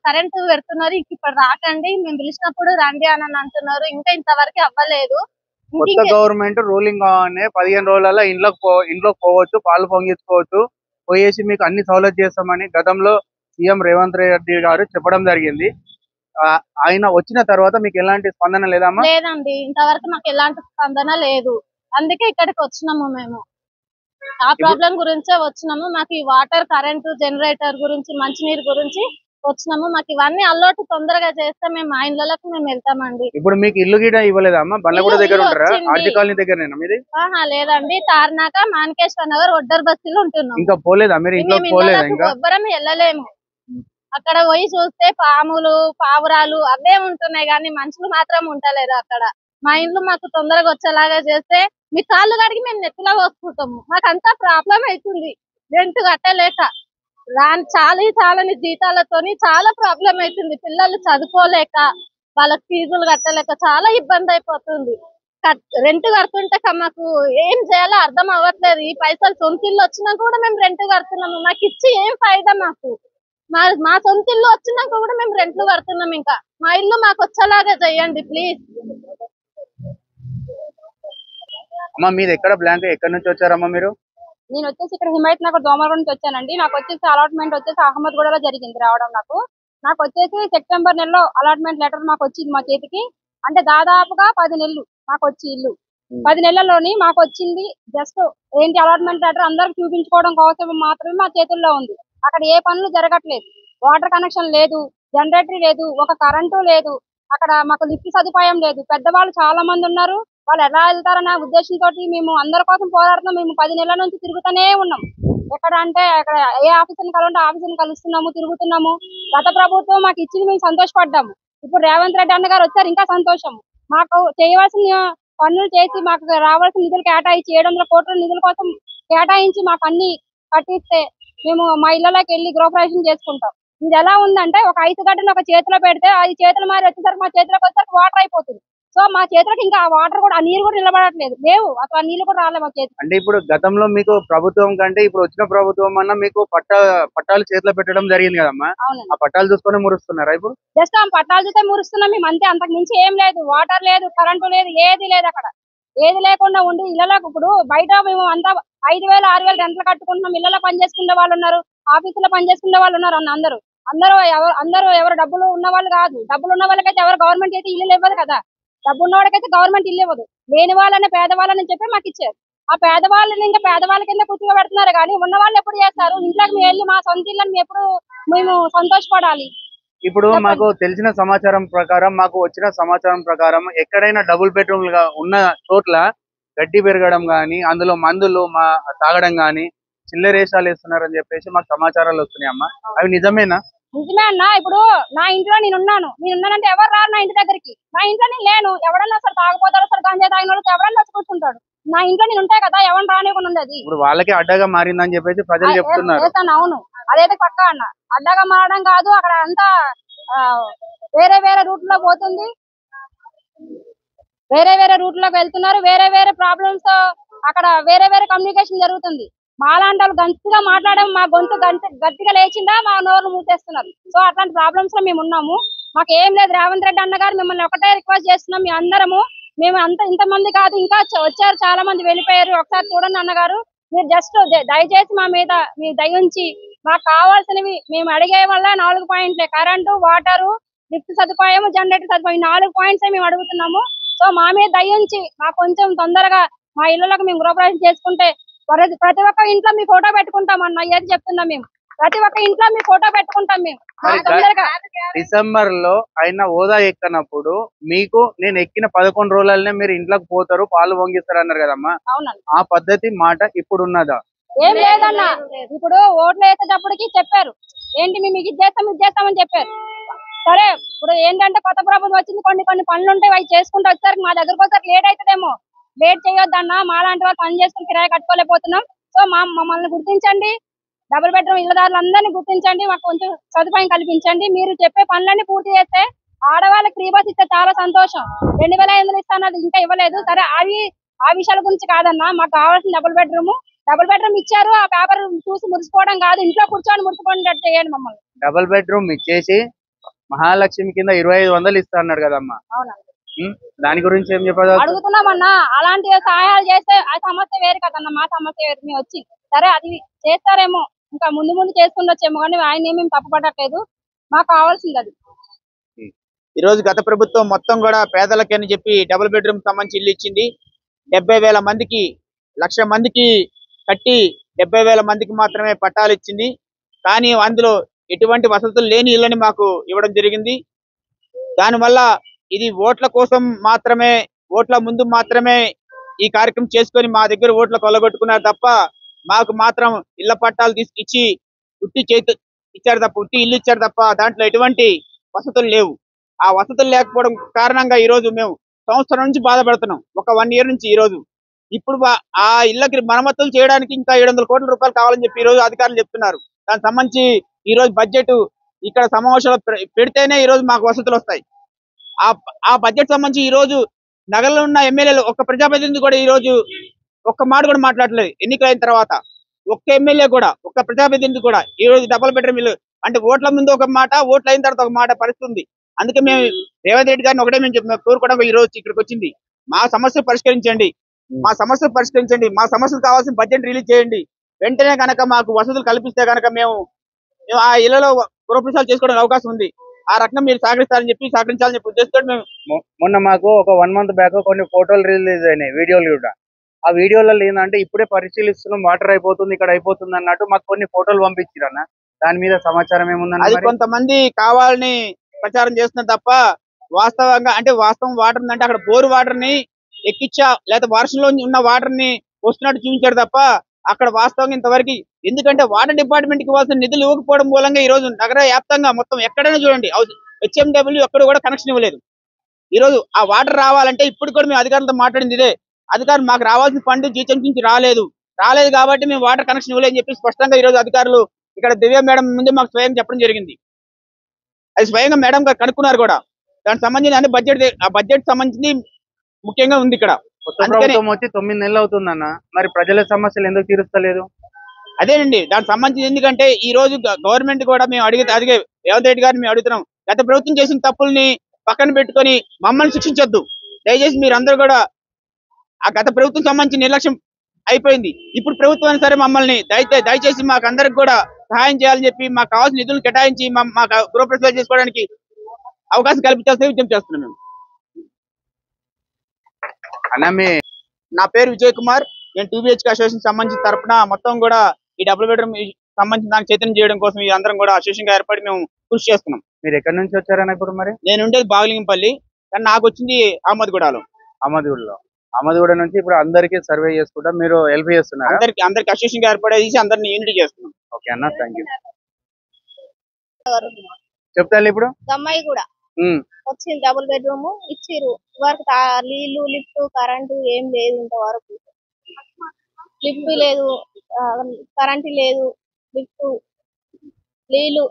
Current పెడుతున్నారు. ఇప్పుడు రాకండి, మేము పిలిచినప్పుడు రండి అని అంటున్నారు. ఇంకా ఇంతవరకు అవ్వలేదు. కొత్త గవర్నమెంట్ రూలింగ్ కాగానే 15 రోజులలో ఇంట్లోకి పోవచ్చు, పాలు పొంగించుకోవచ్చు, పోయేసి మీకు అన్ని సౌలభ్యం చేస్తామని గతంలో సీఎం రేవంత్ రెడ్డి గారు చెప్పడం జరిగింది. ఆయన వచ్చిన తర్వాత మీకు ఎలాంటి స్పందన లేదమ్మా? లేదండి, ఇంతవరకు మాకు ఎలాంటి స్పందన లేదు. అందుకే ఇక్కడికి వచ్చినాము. మేము ఆ ప్రాబ్లం గురించే వచ్చినాము. మాకు ఈ వాటర్, కరెంటు, జనరేటర్ గురించి, మంచినీరు గురించి వచ్చినాము. మాకు ఇవన్నీ అలవాటు తొందరగా చేస్తే మేము మా ఇళ్ళకి మేము వెళ్తామండి. ఇప్పుడు మీకు ఇల్లు గిడ ఇవ్వలేదమ్మా? బండ్లగూడ దగ్గర ఉంటారా? ఆర్టీ కాలనీ దగ్గరనేనా మీది? లేదండి, తార్నాక మాణికేశ్వర నగర్ ఒడ్డర్ బస్తీలో ఉంటున్నాం. ఇంకా పోలేదా మీరు? ఇంట్లో పోలేదా? ఇంకా ఎవ్వరం వెళ్ళలేము. అక్కడ పోయి చూస్తే పాములు, పావురాలు అవే ఉంటున్నాయి కానీ మనుషులు మాత్రం ఉంటలేదు అక్కడ. మా ఇంట్లో మాకు తొందరగా వచ్చేలాగా చేస్తే మీ కాళ్ళు కడిగి మేము నెత్తిలా పోసుకుంటాము. మాకంతా ప్రాబ్లం అవుతుంది. రెంట్ కట్టలేక చాలని జీతాలతోని చాలా ప్రాబ్లం అవుతుంది. పిల్లలు చదువుకోలేక, వాళ్ళకి ఫీజులు కట్టలేక చాలా ఇబ్బంది అయిపోతుంది. రెంట్ కడుతుంటే మాకు ఏం చేయాలో అర్థం అవ్వట్లేదు. ఈ పైసలు సొంతిల్లు వచ్చినా కూడా మేము రెంట్ కడుతున్నాము. మాకు ఇచ్చి ఏం ఫైదా? మాకు మా సొంత ఇల్లు వచ్చినాక కూడా మేము రెంట్లు కడుతున్నాం. ఇంకా మా ఇల్లు మాకు వచ్చేలాగా చేయండి ప్లీజ్. అమ్మా మీది ఎక్కడ బ్లాంక్? ఎక్కడి నుంచి వచ్చారమ్మా మీరు? నేను వచ్చేసి ఇక్కడ హిమాయత్ నగర్ దోమలగూడ నుంచి వచ్చానండి. నాకు వచ్చేసి అలాట్మెంట్ వచ్చేసి అహ్మద్గూడలో జరిగింది రావడం. నాకు వచ్చేసి సెప్టెంబర్ నెలలో అలాట్మెంట్ లెటర్ మాకు వచ్చింది మా చేతికి. అంటే దాదాపుగా 10 నెలలు మాకు వచ్చి ఇల్లు. 10 నెలల్లోని మాకు వచ్చింది జస్ట్ ఏంటి అలాట్మెంట్ లెటర్ అందరికి చూపించుకోవడం కోసం మాత్రమే మా చేతుల్లో ఉంది. అక్కడ ఏ పనులు జరగట్లేదు. వాటర్ కనెక్షన్ లేదు, జనరేటర్ లేదు, ఒక కరెంటు లేదు. అక్కడ మాకు లిఫ్ట్ సదుపాయం లేదు. పెద్దవాళ్ళు చాలా మంది ఉన్నారు. వాళ్ళు ఎలా వెళ్తారన్న ఉద్దేశంతో మేము అందరి కోసం పోరాడుతున్నాం. మేము 10 నెలల నుంచి తిరుగుతూనే ఉన్నాం. ఎక్కడ అంటే అక్కడ ఏ ఆఫీసుని కలంటే ఆఫీసుని కలుస్తున్నాము, తిరుగుతున్నాము. గత ప్రభుత్వం మాకు ఇచ్చింది మేము సంతోషపడ్డాము. ఇప్పుడు రేవంత్ రెడ్డి అన్న గారు వచ్చారు, ఇంకా సంతోషం. మాకు చేయవలసిన పనులు చేసి మాకు రావాల్సిన నిధులు కేటాయించి 700 కోట్ల నిధుల కోసం కేటాయించి మాకు అన్ని కట్టిస్తే మేము మా ఇళ్లలోకి వెళ్ళి గృహప్రవేశం చేసుకుంటాం. ఇది ఎలా ఉందంటే ఒక ఐసు గడ్డను ఒక చేతిలో పెడితే 5 చేతులు మారి వచ్చేసరికి మా చేతిలోకి వచ్చేసరికి వాటర్ అయిపోతుంది. సో మా చేతులకు ఇంకా ఆ వాటర్ కూడా, ఆ నీరు కూడా నిలబడట్లేదు, లేవు అసలు. ఆ నీళ్ళు కూడా రాలేదు మా చేతి. అంటే ఇప్పుడు గతంలో మీకు ప్రభుత్వం కంటే ఇప్పుడు వచ్చిన ప్రభుత్వం అన్న మీకు పట్టాలు చేతిలో పెట్టడం జరిగింది కదమ్మా? ఆ పట్టాలు చూసుకొని మురుస్తున్నారా ఇప్పుడు? జస్ట్ ఆ పట్టాలు చూస్తే మురుస్తున్నాం మేము అంతే. అంతకు మించి ఏం లేదు. వాటర్ లేదు, కరెంటు లేదు, ఏది లేదు అక్కడ. ఏది లేకుండా ఉండి ఇళ్లలో ఇప్పుడు బయట మేము అంతా 5,000 6,000 రెంట్లు కట్టుకుంటున్నాం. ఇళ్లలో పని చేసుకునే వాళ్ళు ఉన్నారు, ఆఫీసులో పని చేసుకునే వాళ్ళు ఉన్నారు. అందరూ ఎవరు డబ్బులు ఉన్న వాళ్ళు కాదు. డబ్బులు ఉన్న వాళ్ళకైతే ఎవరు గవర్నమెంట్ అయితే ఇల్లు ఇవ్వదు కదా. డబ్బు ఉన్న వాళ్ళకైతే గవర్నమెంట్ ఇల్లు ఇవ్వదు. లేని వాళ్ళని పేదవాళ్ళని చెప్పి మాకు ఇచ్చారు. ఆ పేదవాళ్ళని ఇంకా పేదవాళ్ళ కింద కూర్చోబెడుతున్నారు కానీ ఉన్న వాళ్ళు ఎప్పుడు చేస్తారు? ఇంట్లోకి మేము వెళ్ళి మా సొంత ఇళ్ళని ఎప్పుడు మేము సంతోషపడాలి? ఇప్పుడు మాకు తెలిసిన సమాచారం ప్రకారం, మాకు వచ్చిన సమాచారం ప్రకారం ఎక్కడైనా డబుల్ బెడ్రూమ్ ఉన్న చోట్ల గడ్డి పెరగడం గానీ, అందులో మందులు తాగడం గానీ, చిల్లరేషాలు వేస్తున్నారని చెప్పేసి మాకు సమాచారాలు వస్తున్నాయి అమ్మా. అవి నిజమేనా? నిజమే అన్న. ఇప్పుడు నా ఇంట్లో నేనున్నానంటే ఎవరు రారు నా ఇంటి దగ్గరికి. నా ఇంట్లో నేను లేను. ఎవడన్నా సార్ తాగిపోతాడు, సార్ గంజా తాగిన వాళ్ళకి ఎవడన్నా వచ్చి కూర్చుంటాడు. నా ఇంట్లో నేను ఉంటాయి కదా, ఎవరు రానివ్వకుండా ఉండేది. ఇప్పుడు వాళ్ళకి అడ్డగా మారిందని చెప్పేసి ప్రజలు చెప్తున్నారు. అవును, అదైతే పక్కా అన్న. అడ్డగా మారడం కాదు, అక్కడ అంతా వేరే వేరే రూట్ లో పోతుంది. వేరే వేరే రూట్ లోకి వెళ్తున్నారు. వేరే వేరే ప్రాబ్లమ్స్ అక్కడ వేరే వేరే కమ్యూనికేషన్ జరుగుతుంది. మాలాంటి వాళ్ళు గంతిగా మాట్లాడడం, మా గొంతు గట్టిగా లేచిందా మా నోరు మూసేస్తున్నారు. సో అట్లాంటి ప్రాబ్లమ్స్ లో మేము ఉన్నాము. మాకు ఏం లేదు. రేవంత్ రెడ్డి అన్న గారు మిమ్మల్ని ఒకటే రిక్వెస్ట్ చేస్తున్నాం, మీ అందరము. మేము ఇంతమంది కాదు, ఇంకా వచ్చారు చాలా మంది, వెళ్ళిపోయారు. ఒకసారి చూడండి అన్నగారు, మీరు జస్ట్ దయచేసి మా మీద మీ దయ ఉంచి మాకు కావాల్సినవి మేము అడిగే వల్ల 4 పాయింట్లే: కరెంటు, వాటరు, లిఫ్ట్ సదుపాయం, జనరేటర్ సదుపాయం. 4 పాయింట్స్ మేము అడుగుతున్నాము. సో మా మీద దయ ఉంచి మాకు కొంచెం తొందరగా మా ఇళ్లకు మేము గృహప్రవేశం చేసుకుంటే ప్రతి ఒక్క ఇంట్లో మీ ఫోటో పెట్టుకుంటాం అన్న. ఏది చెప్తున్నాం మేము, ప్రతి ఒక్క ఇంట్లో మీ ఫోటో పెట్టుకుంటాం మేము. డిసెంబర్ లో ఆయన హోదా ఎక్కనప్పుడు మీకు నేను ఎక్కిన 11 రోజులనే మీరు ఇంట్లోకి పోతారు, పాలు పొంగిస్తారు అన్నారు కదమ్మా. ఆ పద్ధతి మాట ఇప్పుడు ఉన్నదా? ఏం లేదన్న. ఇప్పుడు ఓట్లు వేసేటప్పటికి చెప్పారు ఏంటి, మేము ఇది చేస్తామని చెప్పారు. సరే, ఇప్పుడు ఏంటంటే కొత్త ప్రభుత్వం వచ్చింది, కొన్ని పనులు ఉంటాయి, అవి చేసుకుంటూ వచ్చారు. మా దగ్గరకు వచ్చారు, లేట్ అవుతుందేమో. లేట్ చేయొద్దన్నా, మాలాంటి వాళ్ళు పని చేసుకుని కిరాయి కట్టుకోలేకపోతున్నాం. సో మమ్మల్ని గుర్తించండి, డబుల్ బెడ్రూమ్ ఇళ్లదారులందరినీ గుర్తించండి, మాకు కొంచెం సదుపాయం కల్పించండి. మీరు చెప్పే పనులన్నీ పూర్తి చేస్తే ఆడవాళ్ళకి ఫ్రీ బస్ ఇస్తే చాలా సంతోషం. 2,500 ఇస్తానది ఇంకా ఇవ్వలేదు. సరే, ఆ విషయాల గురించి కాదన్నా, మాకు కావాల్సిన డబుల్ బెడ్రూమ్ డబుల్ బెడ్రూమ్ ఇచ్చారు, ఆ పేపర్ చూసి మురిసిపోవడం కాదు, ఇంట్లో కూర్చొని మురిసిపోయినట్టు చేయండి మమ్మల్ని. డబుల్ బెడ్రూమ్ ఇచ్చేసి మహాలక్ష్మి కింద 2500 ఇస్తా అన్నాడు కదమ్మా. అవునండి, దాని గురించి ఏం చెప్పాలి? అడుగుతున్నామన్నా. అలాంటి సహాయాలు చేస్తే ఆ సమస్య వేరు కదన్నా, మా సమస్య వేరు. మేము వచ్చి సరే అది చేస్తారేమో, ఇంకా ముందు ముందు చేసుకుండొచ్చేమో, కానీ ఆయన ఏమేమి తప్పుపడట్లేదు. మాకు కావాల్సింది అది. ఈ రోజు గత ప్రభుత్వం మొత్తం కూడా పేదలకి అని చెప్పి డబుల్ బెడ్రూమ్ సంబంధించి ఇల్లు ఇచ్చింది. 70,000 మందికి, 1,00,000 మందికి కట్టి 70,000 మందికి మాత్రమే పట్టాలు ఇచ్చింది. కానీ అందులో ఎటువంటి వసతులు లేని ఇళ్ళని మాకు ఇవ్వడం జరిగింది. దానివల్ల ఇది ఓట్ల కోసం మాత్రమే, ఓట్ల ముందు మాత్రమే ఈ కార్యక్రమం చేసుకొని మా దగ్గర ఓట్లు కొల్లగొట్టుకున్నారు తప్ప మాకు మాత్రం ఇళ్ల పట్టాలు తీసుకొచ్చి ఉట్టి చేతి ఇచ్చారు తప్ప, ఉట్టి ఇల్లు ఇచ్చారు తప్ప దాంట్లో ఎటువంటి వసతులు లేవు. ఆ వసతులు లేకపోవడం కారణంగా ఈ రోజు మేము సంవత్సరం నుంచి బాధపడుతున్నాం. ఒక 1 ఇయర్ నుంచి ఈ రోజు. ఇప్పుడు ఆ ఇళ్ళకి మరమ్మతులు చేయడానికి ఇంకా 700 కోట్ల రూపాయలు కావాలని చెప్పి ఈ రోజు అధికారులు చెప్తున్నారు. దానికి సంబంధించి ఈ రోజు బడ్జెట్ ఇక్కడ సమావేశంలో పెడితేనే ఈ రోజు మాకు వసతులు వస్తాయి. ఆ బడ్జెట్ సంబంధించి ఈ రోజు నగరంలో ఉన్న ఎమ్మెల్యేలు ఒక్క ప్రజాప్రతినిధి కూడా ఈ రోజు ఒక్క మాట కూడా మాట్లాడలేదు. ఎన్నికలైన తర్వాత ఒక్క ఎమ్మెల్యే కూడా, ఒక్క ప్రజాప్రతినిధి కూడా ఈ రోజు డబుల్ బెడ్రూమ్ ఇల్లు అంటే ఓట్ల ముందు ఒక మాట, ఓట్లు అయిన తర్వాత ఒక మాట పరిస్థితుంది. అందుకే మేము రేవంత్ రెడ్డి గారిని ఒకటే మేము కోరుకోవడం ఈ రోజు ఇక్కడికి వచ్చింది. మా సమస్య పరిష్కరించండి, మా సమస్య పరిష్కరించండి, మా సమస్యలు కావాల్సిన బడ్జెట్ రిలీజ్ చేయండి. వెంటనే కనుక మాకు వసతులు కల్పిస్తే కనుక మేము ఆ ఇళ్లలో గృహప్రవేశాలు చేసుకోవడానికి అవకాశం ఉంది. ఆ రకంగా మీరు సహకరిస్తారని చెప్పి, సహకరించాలని చెప్పి ఉద్దేశంతో మేము మొన్న మాకు ఒక 1 month బ్యాక్ కొన్ని ఫోటోలు రిలీజ్ అయినాయి, వీడియోలు కూడా. ఆ వీడియోలలో ఏంటంటే ఇప్పుడే పరిశీలిస్తున్నాం, వాటర్ అయిపోతుంది, ఇక్కడ అయిపోతుంది అన్నట్టు మాకు కొన్ని ఫోటోలు పంపించారు అన్న. దాని మీద సమాచారం ఏముందన్న? అది కొంతమంది కావాలని ప్రచారం చేస్తున్నారు తప్ప వాస్తవంగా అంటే వాస్తవం వాటర్ ఉందంటే అక్కడ బోర్ వాటర్ ని ఎక్కిచ్చా, లేదా వర్షంలో ఉన్న వాటర్ ని వస్తున్నట్టు చూపించారు తప్ప అక్కడ వాస్తవంగా ఇంతవరకు, ఎందుకంటే వాటర్ డిపార్ట్మెంట్ కి ఇవ్వాల్సిన నిధులు ఇవ్వకపోవడం మూలంగా ఈ రోజు నగర వ్యాప్తంగా మొత్తం ఎక్కడైనా చూడండి హెచ్ఎండబ్ల్యూ ఎక్కడ కూడా కనెక్షన్ ఇవ్వలేదు. ఈ రోజు ఆ వాటర్ రావాలంటే ఇప్పుడు కూడా మేము అధికారులతో మాట్లాడింది ఇదే. అధికారులు మాకు రావాల్సిన ఫండ్ జీతం నుంచి రాలేదు కాబట్టి మేము వాటర్ కనెక్షన్ ఇవ్వలేదని చెప్పి స్పష్టంగా ఈ రోజు అధికారులు ఇక్కడ దివ్య మేడం ముందే మాకు స్వయంగా చెప్పడం జరిగింది. అది స్వయంగా మేడం గారు కనుక్కున్నారు కూడా. దానికి సంబంధించి అన్ని బడ్జెట్ సంబంధించి ముఖ్యంగా ఉంది ఇక్కడ. కొత్త ప్రభుత్వం వచ్చి 9 నెలలు అవుతుందన్న, మరి ప్రజల సమస్యలు ఎందుకు తీరుస్తలేదు? అదేనండి దానికి సంబంధించి. ఎందుకంటే ఈ రోజు గవర్నమెంట్ కూడా మేము అడిగే రేవంత్ రెడ్డి గారిని మేము అడుగుతున్నాం, గత ప్రభుత్వం చేసిన తప్పుల్ని పక్కన పెట్టుకొని మమ్మల్ని శిక్షించొద్దు దయచేసి. మీరు అందరూ కూడా ఆ గత ప్రభుత్వం సంబంధించి నిర్లక్ష్యం అయిపోయింది. ఇప్పుడు ప్రభుత్వాన్ని సరే మమ్మల్ని దయచేసి మాకు అందరికి కూడా సహాయం చేయాలని చెప్పి మాకు కావాల్సిన నిధులు కేటాయించి మాకు గృహప్రవేశాలు చేసుకోవడానికి అవకాశం కల్పించాల్సిన విజ్ఞప్తి చేస్తున్నాం మేము. నా పేరు విజయ్ కుమార్. నేను 2BHK అసోసియేషన్ సంబంధించిన తరపున మొత్తం కూడా ఈ డబుల్ బెడ్రూమ్ సంబంధించిన దానికి చైతన్యం చేయడం కోసం ఈ అందరం కూడా అసోసియేషన్ గా ఏర్పడి మేము కృషి చేస్తున్నాం. మీరు ఎక్కడి నుంచి వచ్చారన్న ఇప్పుడు? మరి నేను ఉండేది బాగలింగంపల్లి, కానీ నాకు వచ్చింది అహ్మద్గూడలో. అహ్మద్గూడ నుంచి ఇప్పుడు అందరికి సర్వే చేసుకుంటా మీరు హెల్ప్ చేస్తున్నారు. అందరికి అసోసియేషన్ గా ఏర్పడేసి అందరిని యూనిటీ చేస్తున్నాం. ఓకే అన్న, థ్యాంక్ యూ. చెప్తాను ఇప్పుడు అమ్మాయి కూడా వచ్చింది, డబుల్ బెడ్రూమ్ ఇచ్చిర్రు. వరకు నీళ్లు, లిఫ్ట్, కరెంటు ఏం లేదు ఇంతవరకు. లిఫ్ట్ లేదు, కరెంటు లేదు, లిఫ్ట్, నీళ్లు.